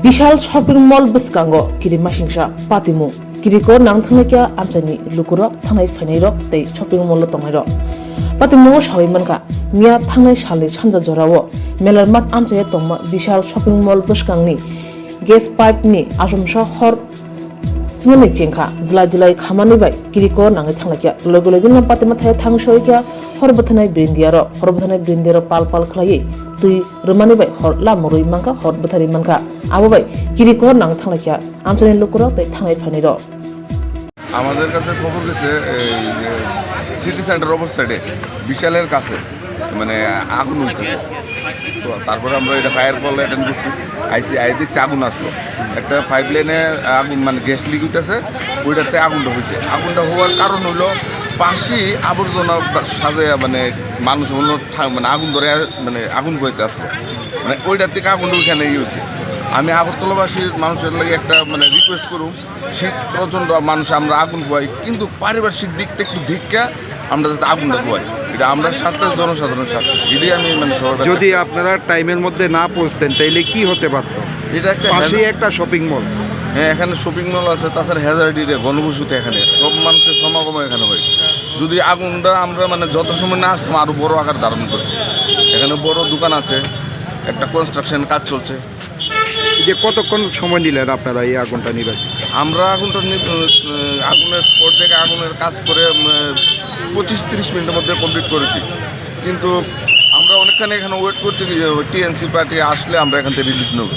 বিশাল shopping mall বসকাঙ্গো কিরি মাসিংসা পাতিমু কিরিको नांथांनायखा आमचानि लुकुरो थांनाय फायनायरो तै shopping मल तंनायरो पातिमु सावैमानखा मिया थांनाय सालनि सानजा जरावो मेलारमात आमचाय तंमा बिशाल शपिं मल बसकांगनि गेस पाइपनि आसमसा हर जिनै जेंखा जिलाय खामानि बाय किरिको नाङै थांनायखा लोगो लोगोनो पातिमा थाय थांसयखा हरबथानाय ब्रिन्दियारो पाल खलायै tui rumani bai hor la moroi mangka hor bethari mangka abo bai kiriko nang thanglakya amchani lokoro tai thangai phani ro আমাদের কাছে খবর গেছে এই সিটি সেন্টার অপর সাইডে বিশালের কাছে মানে আগুন হইতেছে। তো তারপরে আমরা এটা ফায়ার কল অ্যাটেন্ড করছি, আই দেখছি আগুন আসলো, একটা পাইপ লাইনে আগুন মানে গ্যাস লিক হইতেছে, ওইটাতে আগুনটা হয়েছে। আগুনটা হওয়ার কারণ হইলো পাশে আবর্জনা সাজে মানে মানুষ মানে আগুন ধরে মানে আগুন বইতে আসলো, মানে ওইটার থেকে আগুনটা ওইখানে হয়েছে। আমি আগরতলাবাসীর মানুষের লাগে একটা মানে রিকোয়েস্ট করুন, শীত প্রচণ্ড মানুষ আমরা আগুন পোয়াই, কিন্তু পারিপার্শ্বিক দিকটা একটু ধিক্কা আমরা যাতে আগুনটা পোয়াই, এটা আমরা স্বার্থে জনসাধারণের স্বার্থে। এটাই আমি মানে যদি আপনারা টাইমের মধ্যে না পৌঁছতেন তাইলে কি হতে পারত? এটা একটা পাশেই একটা শপিং মল, হ্যাঁ এখানে শপিং মল আছে, তাছাড়া হ্যাজার্ডিরে গণবসতি এখানে সব মানুষের সমাগম এখানে হয়। যদি আগুনটা আমরা মানে যত সময় না আসতাম আরও বড় আকার ধারণ করি। এখানে বড় দোকান আছে, একটা কনস্ট্রাকশন কাজ চলছে। যে কতক্ষণ সময় নিলেন আপনারা এই আগুনটা নিবেন? আমরা আগুনের স্পট থেকে আগুনের কাজ করে 25-30 মিনিটের মধ্যে কমপ্লিট করেছি, কিন্তু আমরা অনেকখানি এখানে ওয়েট করছি টিএনসি পার্টি আসলে আমরা এখান থেকে রিলিজ নেব।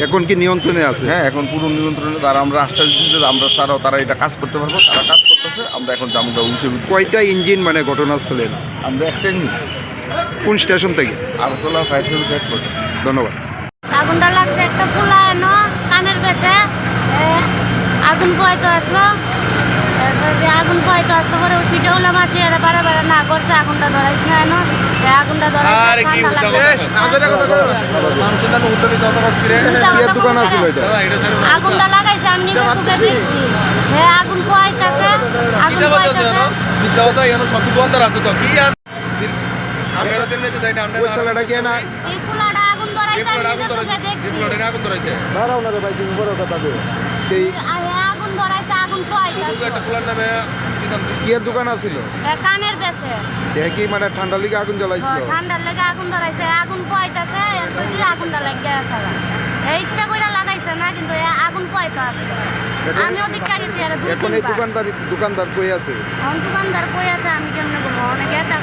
এখন কি নিয়ন্ত্রণে আছে? হ্যাঁ এখন পুরো নিয়ন্ত্রণে, তারা আমরা আশ্বাস দিচ্ছি যে আমরা তারা এটা কাজ করতে পারবো, তারা কাজ করতেছে। আমরা এখন জামুদা হিসেবে কয়টা ইঞ্জিন মানে ঘটনাস্থলে? আমরা একটাই নিই। কোন স্টেশন থেকে? Agartala fire service headquarter. ধন্যবাদ। আগুনটা লাগছে একটা ফুলা এনো কানের কাছে আগুন পোয়াইতে আসলো, তারপরে আগুন পোয়াইতে আসলো পরে ওই পিঠে উলাম আসি এরা বারে না করছে আগুনটা ধরাইছে না এনো আগুনটা দোকান আছিল এটা? আগুনটা লাগাইছে আমি নিজে চোখে দেখছি। হ্যাঁ আগুন পোয়াইতেছে আগুন পোয়াইতেছে ওই ছেলেটা কি না এই ফুলাটা আগুন ধরাইছে আমি নিজে চোখে দেখছি। দাঁড়াও না রে ভাই, তুমি বড় কথা বলো। এই আগুন ধরাইছে আগুন পোয়াইতেছে। কি দোকান আছিল? কানের বেছে দেখি মানে ঠান্ডা লিগে আগুন জ্বালাইছিল? ঠান্ডার লেগে আগুন ধরাইছে আগুন পোয়াইতেছে, এরপর দিয়ে আগুনটা লেগে আছে। ইচ্ছা করে লাগাইছে না, কিন্তু আগুন পোয়াইতে আছে। আমিও দেখা গেছি এখন এই দোকানদার কই আছে? দোকানদার কই আছে আমি কেমনে বলবো, অনেক গেছে